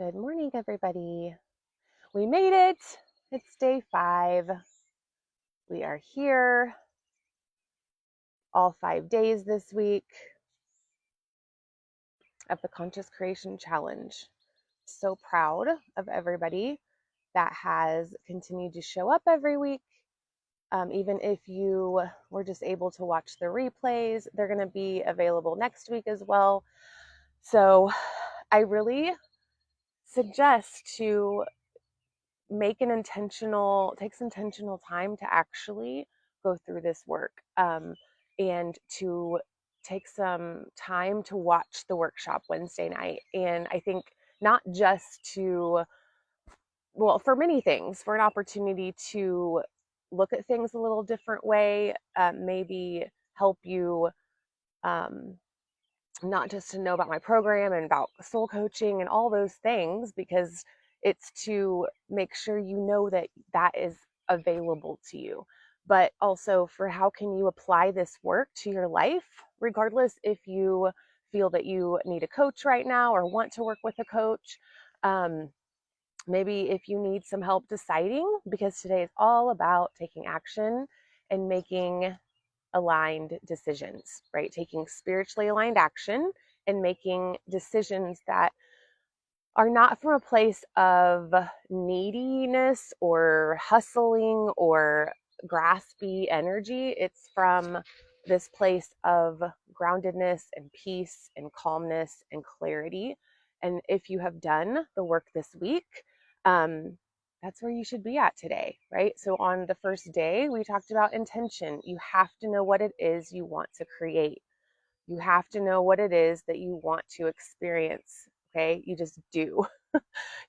Good morning, everybody. We made it. It's day 5. We are here all 5 days this week of the Conscious Creation Challenge. So proud of everybody that has continued to show up every week. Even if you were just able to watch the replays, they're going to be available next week as well. So I really suggest to take some intentional time to actually go through this work, and to take some time to watch the workshop Wednesday night. And I think not just for many things, for an opportunity to look at things a little different way, maybe help you, not just to know about my program and about soul coaching and all those things, because it's to make sure you know that that is available to you, but also for how can you apply this work to your life, regardless if you feel that you need a coach right now or want to work with a coach. Maybe if you need some help deciding, because today is all about taking action and making aligned decisions, right? Taking spiritually aligned action and making decisions that are not from a place of neediness or hustling or graspy energy. It's from this place of groundedness and peace and calmness and clarity. And if you have done the work this week, that's where you should be at today, right? So on the first day, we talked about intention. You have to know what it is you want to create. You have to know what it is that you want to experience, okay? You just do.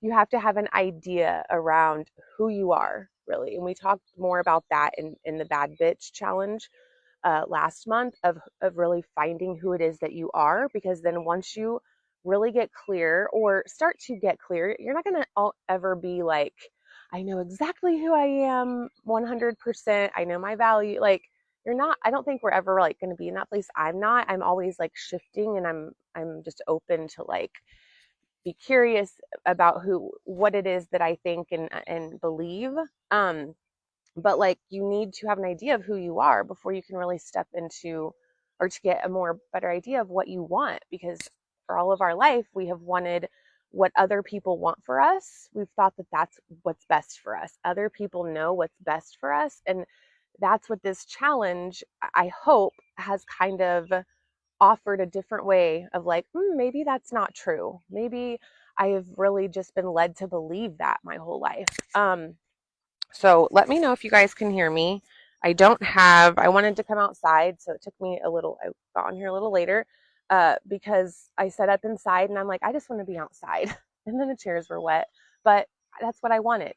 You have to have an idea around who you are, really. And we talked more about that in the Bad Bitch Challenge last month, of really finding who it is that you are, because then once you really get clear or start to get clear, you're not going to ever be like, I know exactly who I am 100%. I know my value. Like, you're not, I don't think we're ever like going to be in that place. I'm always like shifting, and I'm just open to like be curious about what it is that I think and believe. But like, you need to have an idea of who you are before you can really step into, or to get a more better idea of what you want, because for all of our life we have wanted what other people want for us. We've thought that that's what's best for us. Other people know what's best for us, and that's what this challenge, I hope, has kind of offered a different way of like, maybe that's not true. Maybe I have really just been led to believe that my whole life. So let me know if you guys can hear me. I wanted to come outside, so it took me I got on here a little later, because I set up inside and I'm like, I just want to be outside. And then the chairs were wet, but that's what I wanted.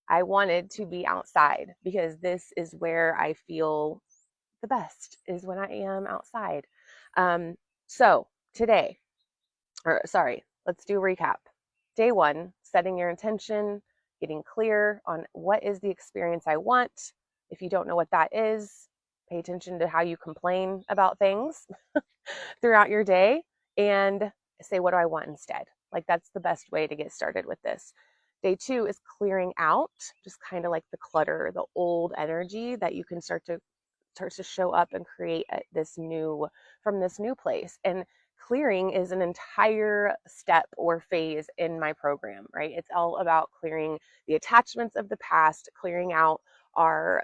I wanted to be outside because this is where I feel the best, is when I am outside. So today, let's do a recap. Day 1, setting your intention, getting clear on what is the experience I want. If you don't know what that is, pay attention to how you complain about things throughout your day, and say, what do I want instead? Like, that's the best way to get started with this. Day 2 is clearing out, just kind of like the clutter, the old energy that you can start to show up and create from this new place. And clearing is an entire step or phase in my program, right? It's all about clearing the attachments of the past, clearing out our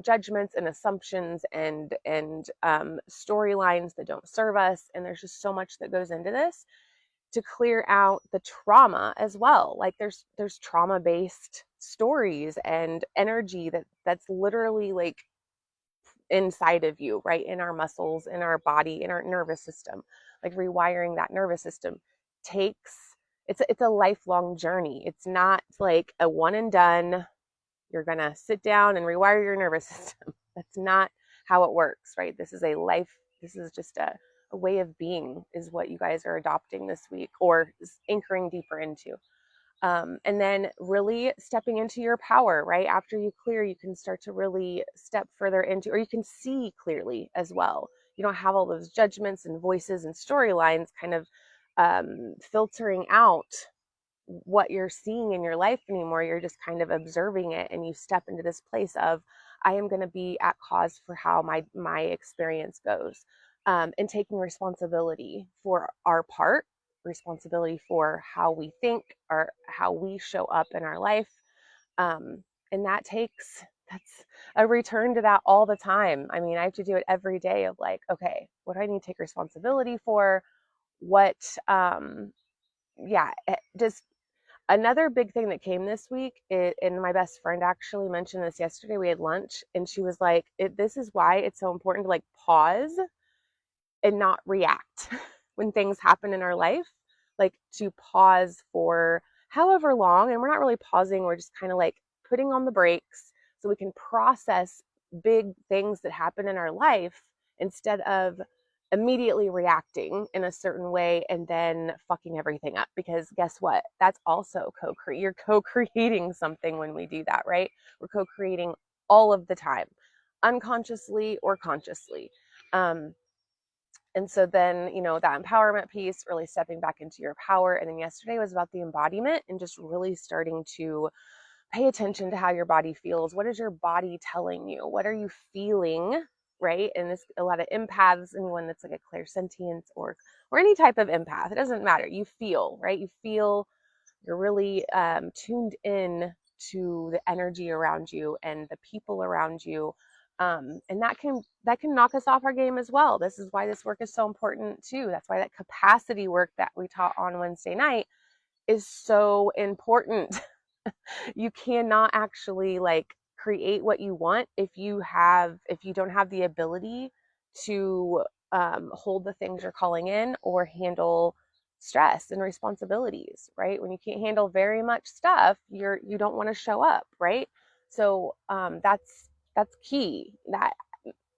judgments and assumptions and storylines that don't serve us. And there's just so much that goes into this, to clear out the trauma as well. Like, there's trauma-based stories and energy that's literally like inside of you, right? In our muscles, in our body, in our nervous system. Like, rewiring that nervous system it's a lifelong journey. It's not like a one and done, you're gonna sit down and rewire your nervous system. That's not how it works, right? This is just a way of being, is what you guys are adopting this week, or anchoring deeper into. And then really stepping into your power, right? After you clear, you can start to really step further into, or you can see clearly as well. You don't have all those judgments and voices and storylines kind of filtering out what you're seeing in your life anymore. You're just kind of observing it, and you step into this place of, I am going to be at cause for how my experience goes, and taking responsibility for our part, responsibility for how we think or how we show up in our life. Um, and that's a return to that all the time. I mean, I have to do it every day of like, okay, what do I need to take responsibility for? What, yeah, just another big thing that came this week, and my best friend actually mentioned this yesterday. We had lunch, and she was like, this is why it's so important to like pause and not react when things happen in our life, like to pause for however long. And we're not really pausing, we're just kind of like putting on the brakes so we can process big things that happen in our life instead of immediately reacting in a certain way and then fucking everything up. Because guess what? That's also you're co-creating something when we do that, right? We're co-creating all of the time, unconsciously or consciously. And so then, that empowerment piece, really stepping back into your power. And then yesterday was about the embodiment and just really starting to pay attention to how your body feels. What is your body telling you? What are you feeling? Right. And this, a lot of empaths, anyone that's like a clairsentient or any type of empath, it doesn't matter. You feel, right? You feel, you're really tuned in to the energy around you and the people around you. And that can knock us off our game as well. This is why this work is so important too. That's why that capacity work that we taught on Wednesday night is so important. You cannot actually like create what you want if you don't have the ability to hold the things you're calling in or handle stress and responsibilities, right? When you can't handle very much stuff, you don't want to show up, right? So that's key, that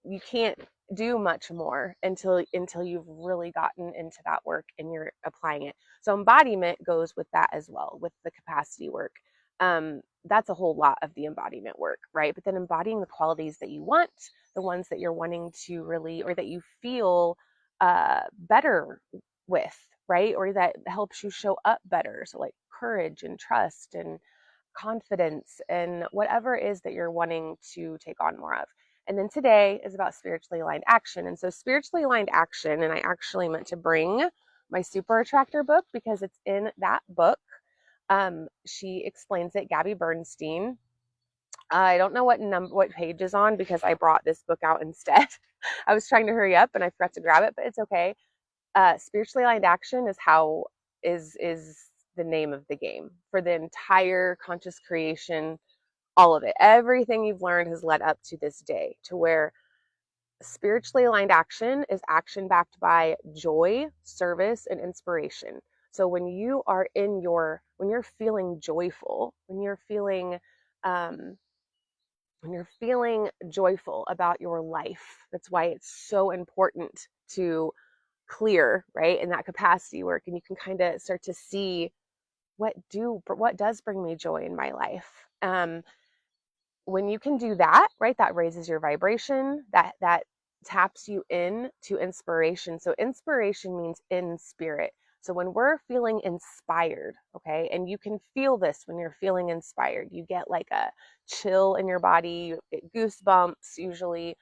you can't do much more until you've really gotten into that work and you're applying it. So embodiment goes with that as well, with the capacity work. That's a whole lot of the embodiment work, right? But then embodying the qualities that you want, the ones that you're wanting to really, or that you feel better with, right? Or that helps you show up better. So like courage and trust and confidence and whatever it is that you're wanting to take on more of. And then today is about spiritually aligned action. And so spiritually aligned action, and I actually meant to bring my Super Attractor book because it's in that book. She explains it, Gabby Bernstein. I don't know what page is on because I brought this book out instead. I was trying to hurry up and I forgot to grab it, but it's okay. Spiritually aligned action is the name of the game for the entire conscious creation, all of it. Everything you've learned has led up to this day, to where spiritually aligned action is action backed by joy, service, and inspiration. So when you're feeling joyful, um, when you're feeling joyful about your life, that's why it's so important to clear, right? In that capacity work, and you can kind of start to see what does bring me joy in my life. When you can do that, right, that raises your vibration, that taps you in to inspiration. So inspiration means in spirit. So when we're feeling inspired, okay, and you can feel this when you're feeling inspired, you get like a chill in your body, you get goosebumps usually.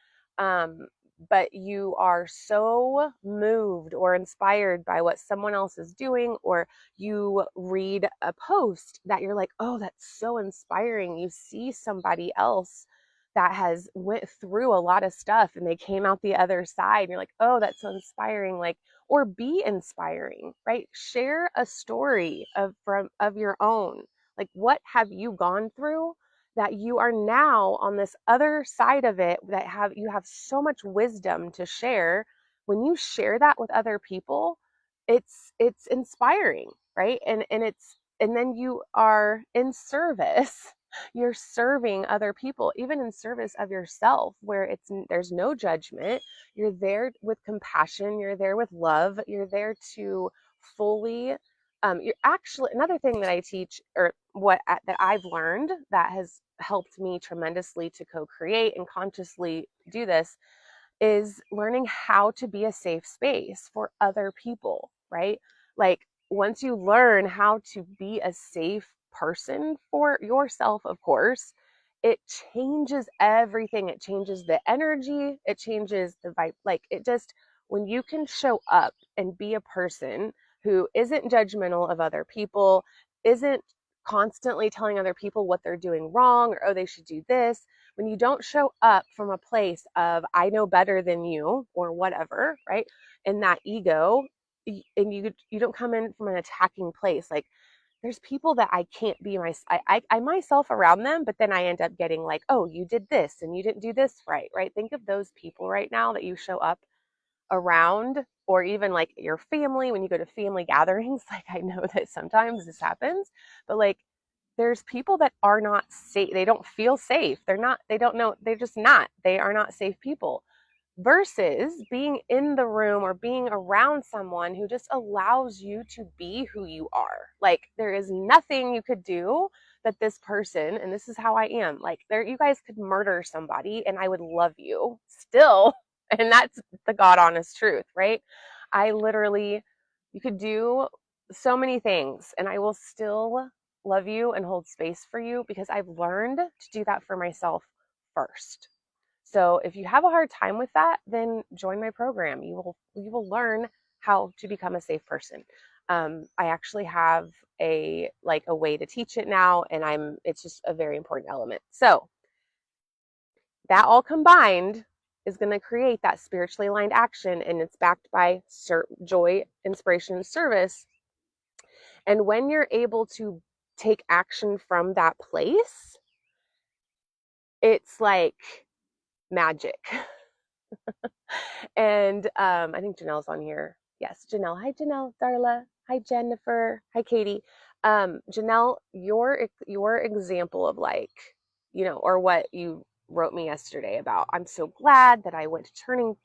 But you are so moved or inspired by what someone else is doing, or you read a post that you're like, oh, that's so inspiring. You see somebody else that has went through a lot of stuff and they came out the other side, and you're like, oh, that's so inspiring. Like, or be inspiring, right? Share a story of your own. Like, what have you gone through that you are now on this other side of it, that you have so much wisdom to share? When you share that with other people, it's inspiring, right? And then you are in service. You're serving other people, even in service of yourself, where there's no judgment. You're there with compassion, you're there with love, you're there to fully you're actually, another thing that I teach, or that I've learned that has helped me tremendously to co-create and consciously do this, is learning how to be a safe space for other people, right? Like, once you learn how to be a safe person for yourself, of course, it changes everything. It changes the energy, it changes the vibe. Like, it just, when you can show up and be a person who isn't judgmental of other people, isn't constantly telling other people what they're doing wrong, or, oh, they should do this. When you don't show up from a place of, I know better than you, or whatever, right? And that ego, and you don't come in from an attacking place. Like, there's people that I can't be I myself around them, but then I end up getting like, oh, you did this and you didn't do this right, right? Think of those people right now that you show up around, or even like your family when you go to family gatherings. Like, I know that sometimes this happens, but like, there's people that are not safe. They don't feel safe. They don't know, they're just not, they are not safe people, versus being in the room or being around someone who just allows you to be who you are. Like, there is nothing you could do that this person, and this is how I am, like, there, you guys could murder somebody and I would love you still. And that's the God honest truth, right? I literally, you could do so many things and I will still love you and hold space for you, because I've learned to do that for myself first. So if you have a hard time with that, then join my program. You will learn how to become a safe person. I actually have a way to teach it now, and it's just a very important element. So that all combined is going to create that spiritually aligned action, and it's backed by joy, inspiration, and service. And when you're able to take action from that place, it's like magic. And I think Janelle's on here. Yes, Janelle. Hi, Janelle. Darla. Hi, Jennifer. Hi, Katie. Janelle, your example of, like, or what you wrote me yesterday about, I'm so glad that I went to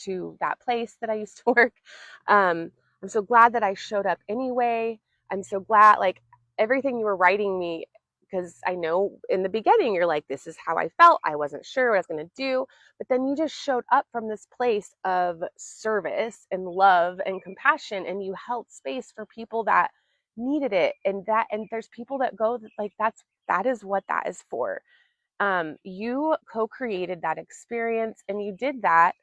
to that place that I used to work. I'm so glad that I showed up anyway. I'm so glad, like, everything you were writing me, because I know in the beginning you're like, this is how I felt. I wasn't sure what I was going to do. But then you just showed up from this place of service and love and compassion, and you held space for people that needed it. And there's people that go, like, that is what that is for. You co-created that experience, and you did that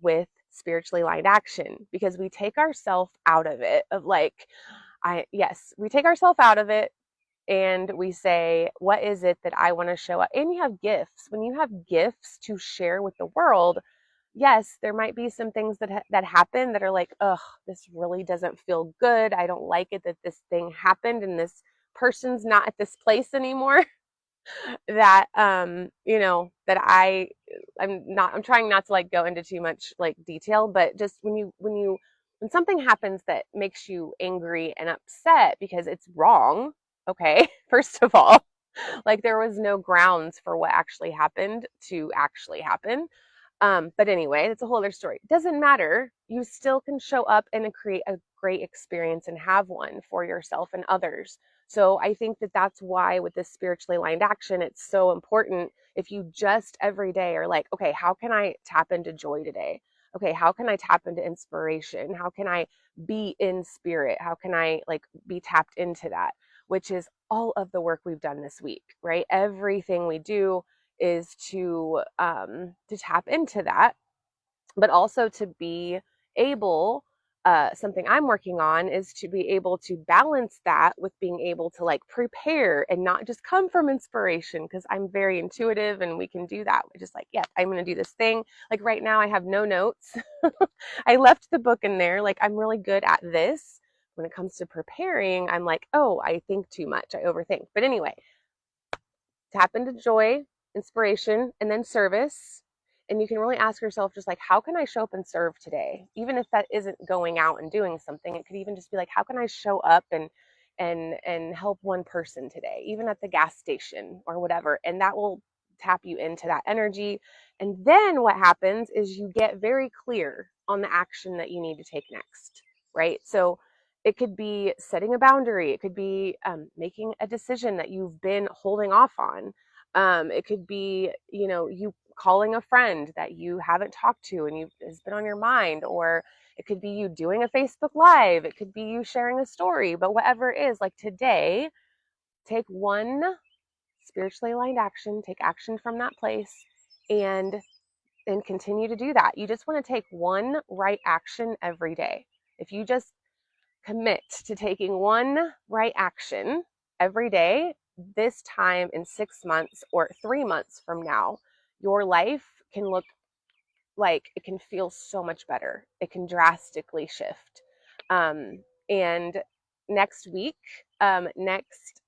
with spiritually aligned action, because we take ourselves out of it, of like, we take ourselves out of it, and we say, what is it that I want to show up? And you have gifts. When you have gifts to share with the world, yes, there might be some things that happen that are like, ugh, this really doesn't feel good. I don't like it that this thing happened and this person's not at this place anymore. That that I'm trying not to, like, go into too much, like, detail, but just when something happens that makes you angry and upset because it's wrong, okay, first of all, like, there was no grounds for what actually happened to actually happen. But anyway, that's a whole other story. It doesn't matter. You still can show up and create a great experience and have one for yourself and others. So I think that that's why with this spiritually aligned action, it's so important. If you just every day are like, okay, how can I tap into joy today? Okay, how can I tap into inspiration? How can I be in spirit? How can I, like, be tapped into that? Which is all of the work we've done this week, right? Everything we do is to tap into that, but also to be able, something I'm working on is to be able to balance that with being able to, like, prepare and not just come from inspiration, because I'm very intuitive and we can do that. We're just like, yeah, I'm going to do this thing. Like, right now I have no notes. I left the book in there. Like, I'm really good at this. When it comes to preparing, I'm like, oh, I think too much. I overthink. But anyway, tap into joy, inspiration, and then service. And you can really ask yourself, just like, how can I show up and serve today? Even if that isn't going out and doing something, it could even just be like, how can I show up and help one person today, even at the gas station or whatever. And that will tap you into that energy. And then what happens is you get very clear on the action that you need to take next, right? So it could be setting a boundary. It could be making a decision that you've been holding off on. It could be, calling a friend that you haven't talked to and has been on your mind, or it could be you doing a Facebook Live. It could be you sharing a story, but whatever it is, like today, take one spiritually aligned action, take action from that place, and continue to do that. You just want to take one right action every day. If you just commit to taking one right action every day, this time in 6 months or 3 months from now, your life can look like, it can feel so much better. It can drastically shift. And next week, next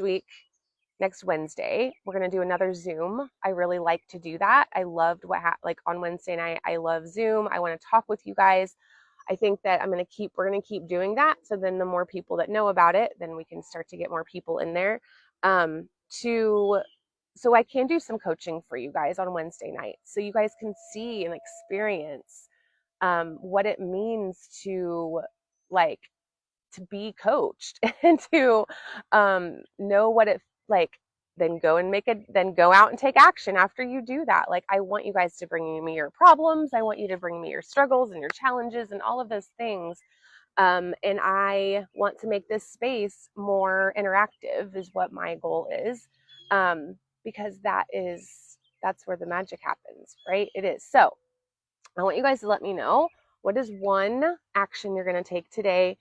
week, next Wednesday, we're going to do another Zoom. I really like to do that. I loved like on Wednesday night, I love Zoom. I want to talk with you guys. I think that we're going to keep doing that. So then the more people that know about it, then we can start to get more people in there, so I can do some coaching for you guys on Wednesday night. So you guys can see and experience, what it means to like, to be coached and to know what it like, then go out and take action after you do that. Like, I want you guys to bring me your problems. I want you to bring me your struggles and your challenges and all of those things. And I want to make this space more interactive is what my goal is. Because that's where the magic happens, right? It is. So I want you guys to let me know, what is one action you're going to take today?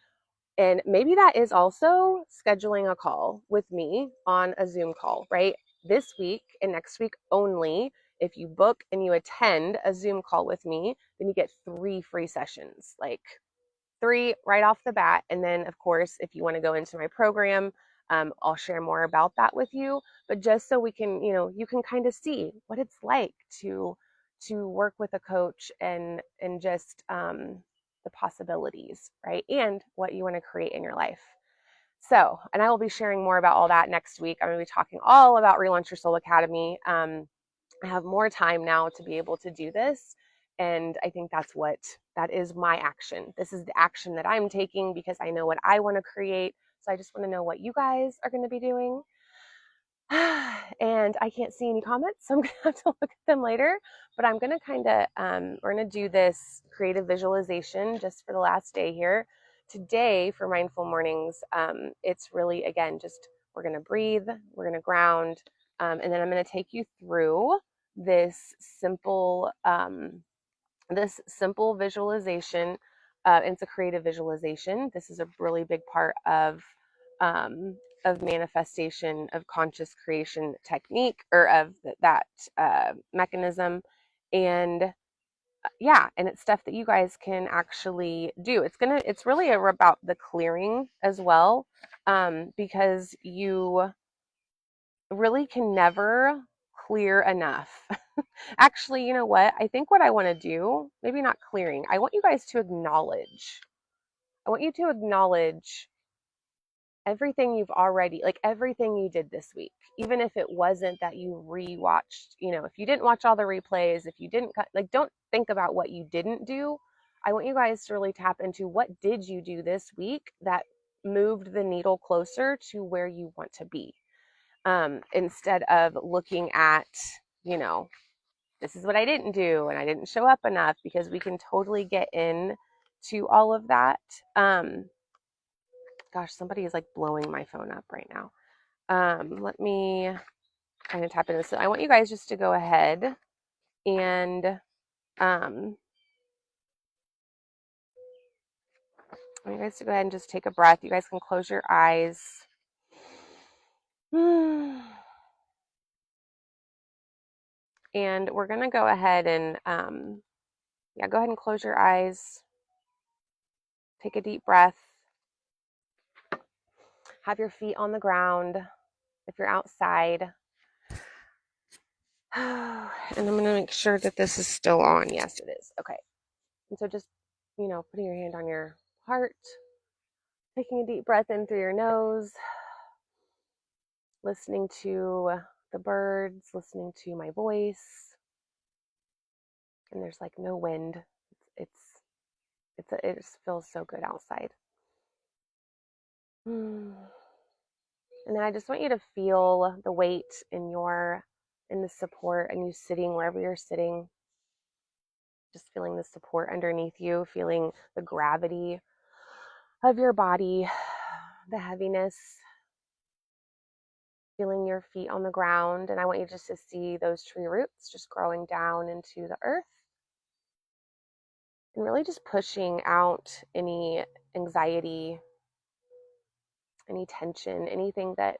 And maybe that is also scheduling a call with me on a Zoom call, right? This week and next week only. If you book and you attend a Zoom call with me, then you get 3 free sessions, like 3 right off the bat. And then, of course, if you want to go into my program, I'll share more about that with you. But just so we can, you can kind of see what it's like to work with a coach, and just the possibilities, right? And what you want to create in your life. So, and I will be sharing more about all that next week. I'm going to be talking all about Relaunch Your Soul Academy. I have more time now to be able to do this. And I think that is my action. This is the action that I'm taking because I know what I want to create. So I just want to know what you guys are going to be doing. And I can't see any comments, so I'm going to have to look at them later. But I'm going to we're going to do this creative visualization just for the last day here. Today for Mindful Mornings, it's really, again, just we're going to breathe, we're going to ground, and then I'm going to take you through this simple visualization. It's a creative visualization. This is a really big part of manifestation, of conscious creation technique, or of that mechanism. And yeah, and it's stuff that you guys can actually do. It's really about the clearing as well, because you really can never clear enough. Actually, you know what? I think what I want to do, maybe not clearing, I want you guys to acknowledge. I want you to acknowledge everything you've already, like everything you did this week, even if it wasn't that you rewatched, if you didn't watch all the replays, if you didn't like, don't think about what you didn't do. I want you guys to really tap into, what did you do this week that moved the needle closer to where you want to be, instead of looking at, this is what I didn't do and I didn't show up enough, because we can totally get in to all of that. Gosh, somebody is like blowing my phone up right now. Let me kind of tap into this. So I want you guys just to go ahead and I want you guys to go ahead and just take a breath. You guys can close your eyes. And we're going to go ahead and, go ahead and close your eyes. Take a deep breath. Have your feet on the ground if you're outside. And I'm going to make sure that this is still on. Yes, it is. Okay. And so just, putting your hand on your heart, taking a deep breath in through your nose, listening to the birds, listening to my voice. And there's like no wind. It just feels so good outside. And then I just want you to feel the weight in your and the support, and you sitting wherever you're sitting, just feeling the support underneath you, feeling the gravity of your body, the heaviness, feeling your feet on the ground. And I want you just to see those tree roots just growing down into the earth and really just pushing out any anxiety, any tension, anything that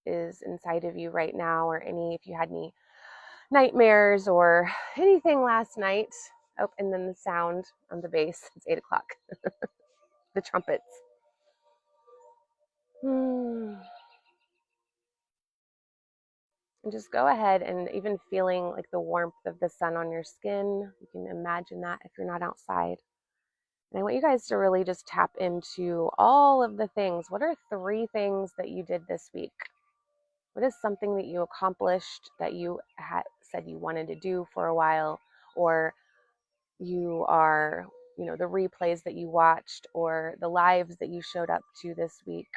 is inside of you right now, or if you had any nightmares or anything last night. Oh, and then the sound on the bass. It's 8 o'clock. The trumpets. And just go ahead and even feeling like the warmth of the sun on your skin. You can imagine that if you're not outside. And I want you guys to really just tap into all of the things. What are 3 things that you did this week? What is something that you accomplished that you had said you wanted to do for a while, or you are, the replays that you watched, or the lives that you showed up to this week,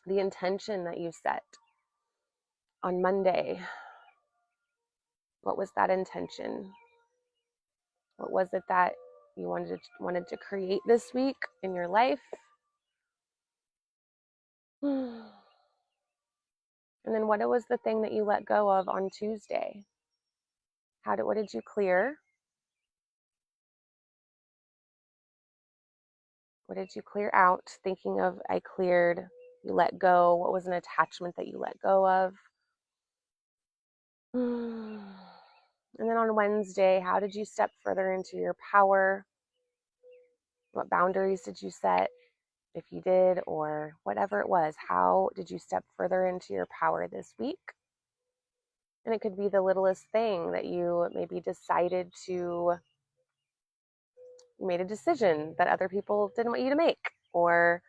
the intention that you set on Monday? What was that intention? What was it that you wanted to create this week in your life? And then what was the thing that you let go of on Tuesday? What did you clear? What did you clear out? Thinking of, I cleared, you let go. What was an attachment that you let go of? And then on Wednesday, how did you step further into your power? What boundaries did you set, if you did, or whatever it was? How did you step further into your power this week? And it could be the littlest thing that you maybe made a decision that other people didn't want you to make, or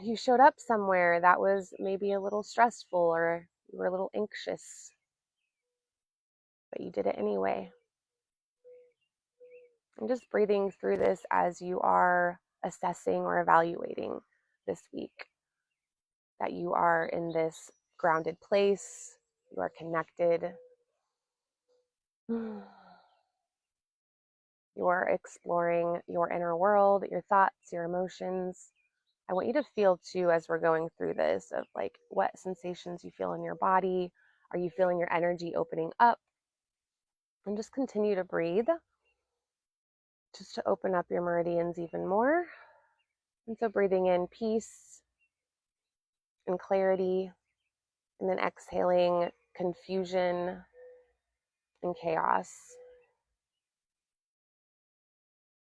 you showed up somewhere that was maybe a little stressful, or you were a little anxious, but you did it anyway. And just breathing through this as you are assessing or evaluating this week, that you are in this grounded place, you are connected, you are exploring your inner world, your thoughts, your emotions. I want you to feel too, as we're going through this, of like what sensations you feel in your body. Are you feeling your energy opening up? And just continue to breathe, just to open up your meridians even more. And so breathing in peace and clarity, and then exhaling confusion and chaos.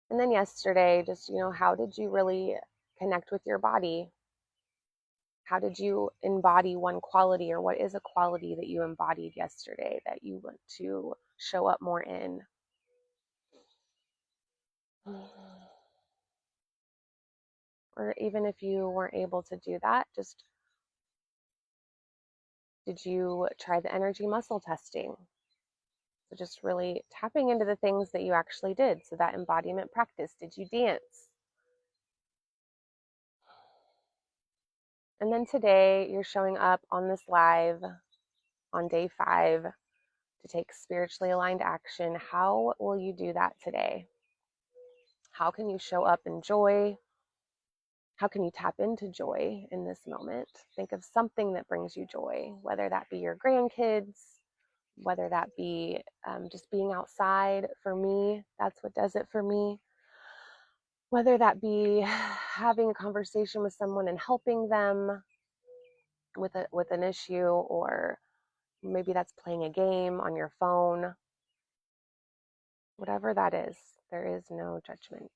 And then yesterday, just, how did you really connect with your body? How did you embody one quality, or what is a quality that you embodied yesterday that you want to show up more in? Or even if you weren't able to do that, just did you try the energy muscle testing? So just really tapping into the things that you actually did. So that embodiment practice, did you dance? And then today you're showing up on this live on day 5 to take spiritually aligned action. How will you do that today? How can you show up in joy? How can you tap into joy in this moment? Think of something that brings you joy, whether that be your grandkids, whether that be just being outside. For me, that's what does it for me. Whether that be having a conversation with someone and helping them with an issue, or maybe that's playing a game on your phone. Whatever that is, there is no judgment.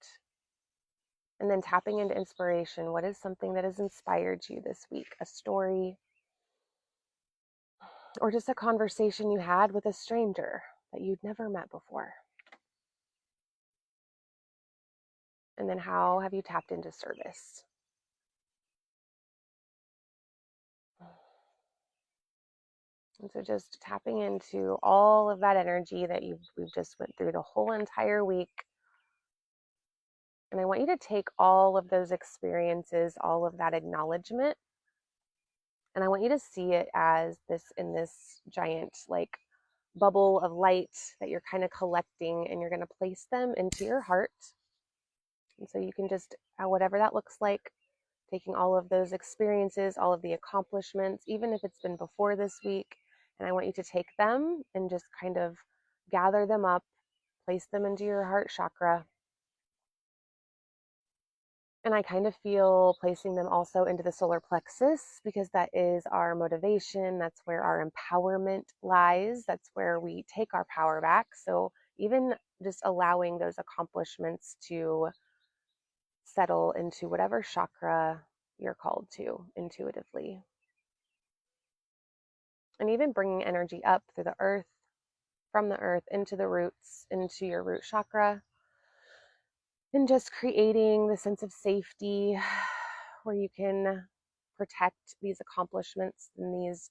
And then tapping into inspiration. What is something that has inspired you this week? A story, or just a conversation you had with a stranger that you'd never met before. And then how have you tapped into service? And so just tapping into all of that energy that we've just went through the whole entire week. And I want you to take all of those experiences, all of that acknowledgement, And I want you to see it as this in this giant like bubble of light that you're kind of collecting, and you're going to place them into your heart. And so you can just, whatever that looks like, taking all of those experiences, all of the accomplishments, even if it's been before this week. And I want you to take them and just kind of gather them up, place them into your heart chakra. And I kind of feel placing them also into the solar plexus, because that is our motivation. That's where our empowerment lies. That's where we take our power back. So even just allowing those accomplishments to settle into whatever chakra you're called to intuitively. And even bringing energy up through the earth, from the earth into the roots, into your root chakra, and just creating the sense of safety where you can protect these accomplishments and these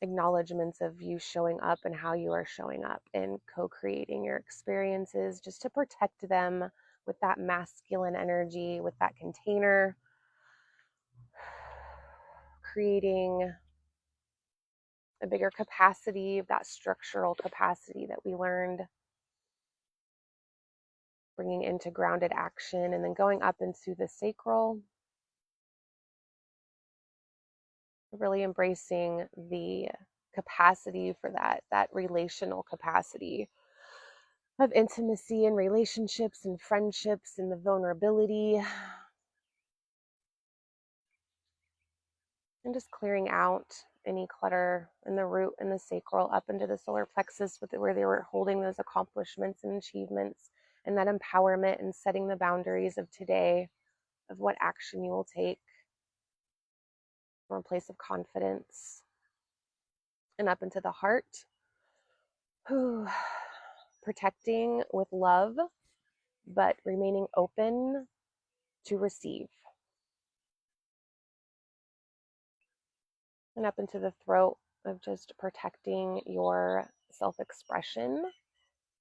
acknowledgments of you showing up and how you are showing up, and co-creating your experiences just to protect them with that masculine energy, with that container, creating a bigger capacity of that structural capacity that we learned, bringing into grounded action, and then going up into the sacral, really embracing the capacity for that relational capacity of intimacy and relationships and friendships and the vulnerability, and just clearing out any clutter in the root and the sacral up into the solar plexus, where they were holding those accomplishments and achievements and that empowerment, and setting the boundaries of today of what action you will take from a place of confidence, and up into the heart. Protecting with love, but remaining open to receive. And up into the throat of just protecting your self-expression,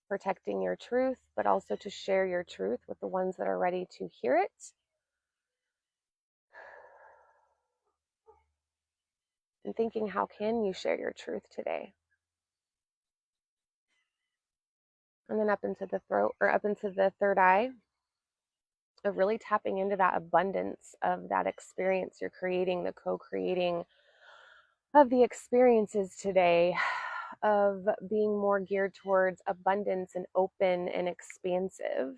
protecting your truth, but also to share your truth with the ones that are ready to hear it. And thinking, how can you share your truth today? And then up into the throat, or up into the third eye, of really tapping into that abundance of that experience you're creating, the co-creating of the experiences today, of being more geared towards abundance and open and expansive.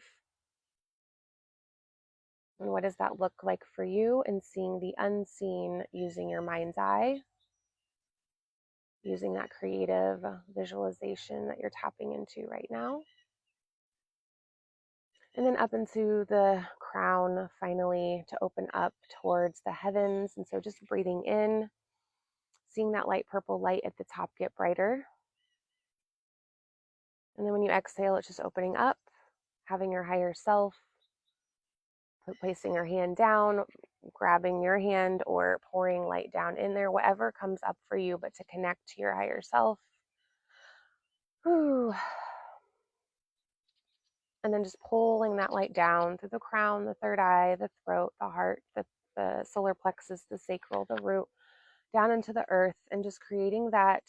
And what does that look like for you? And seeing the unseen using your mind's eye, using that creative visualization that you're tapping into right now. And then up into the crown, finally, to open up towards the heavens. And so just breathing in, seeing that light purple light at the top get brighter. And then when you exhale, it's just opening up, having your higher self, placing your hand down, grabbing your hand, or pouring light down in there, whatever comes up for you, but to connect to your higher self. Whew. And then just pulling that light down through the crown, the third eye, the throat, the heart, the solar plexus, the sacral, the root, down into the earth, and just creating that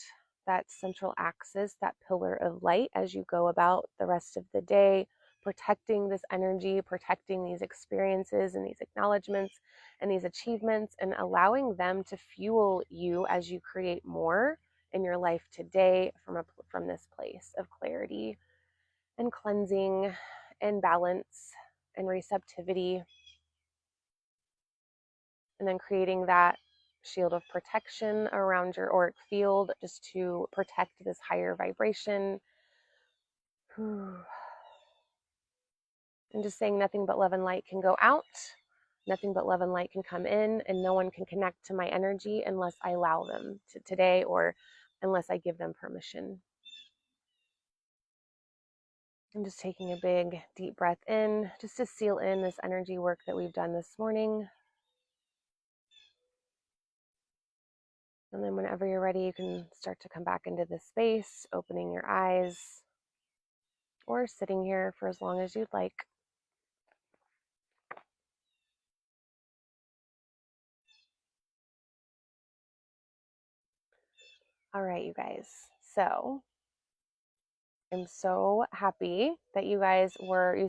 central axis, that pillar of light as you go about the rest of the day, protecting this energy, protecting these experiences and these acknowledgments and these achievements, and allowing them to fuel you as you create more in your life today from this place of clarity and cleansing and balance and receptivity. And then creating that shield of protection around your auric field, just to protect this higher vibration. And just saying nothing but love and light can go out, nothing but love and light can come in, and no one can connect to my energy unless I allow them to today, or unless I give them permission. I'm just taking a big deep breath in, just to seal in this energy work that we've done this morning. And then whenever you're ready, you can start to come back into this space, opening your eyes, or sitting here for as long as you'd like. All right, you guys. So I'm so happy that you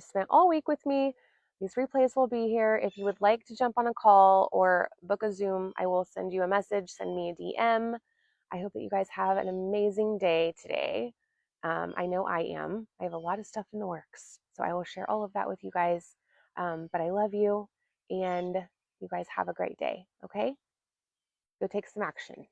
spent all week with me. These replays will be here. If you would like to jump on a call or book a Zoom, I will send you a message, send me a DM. I hope that you guys have an amazing day today. I know I am. I have a lot of stuff in the works, so I will share all of that with you guys. But I love you, and you guys have a great day, okay? Go take some action.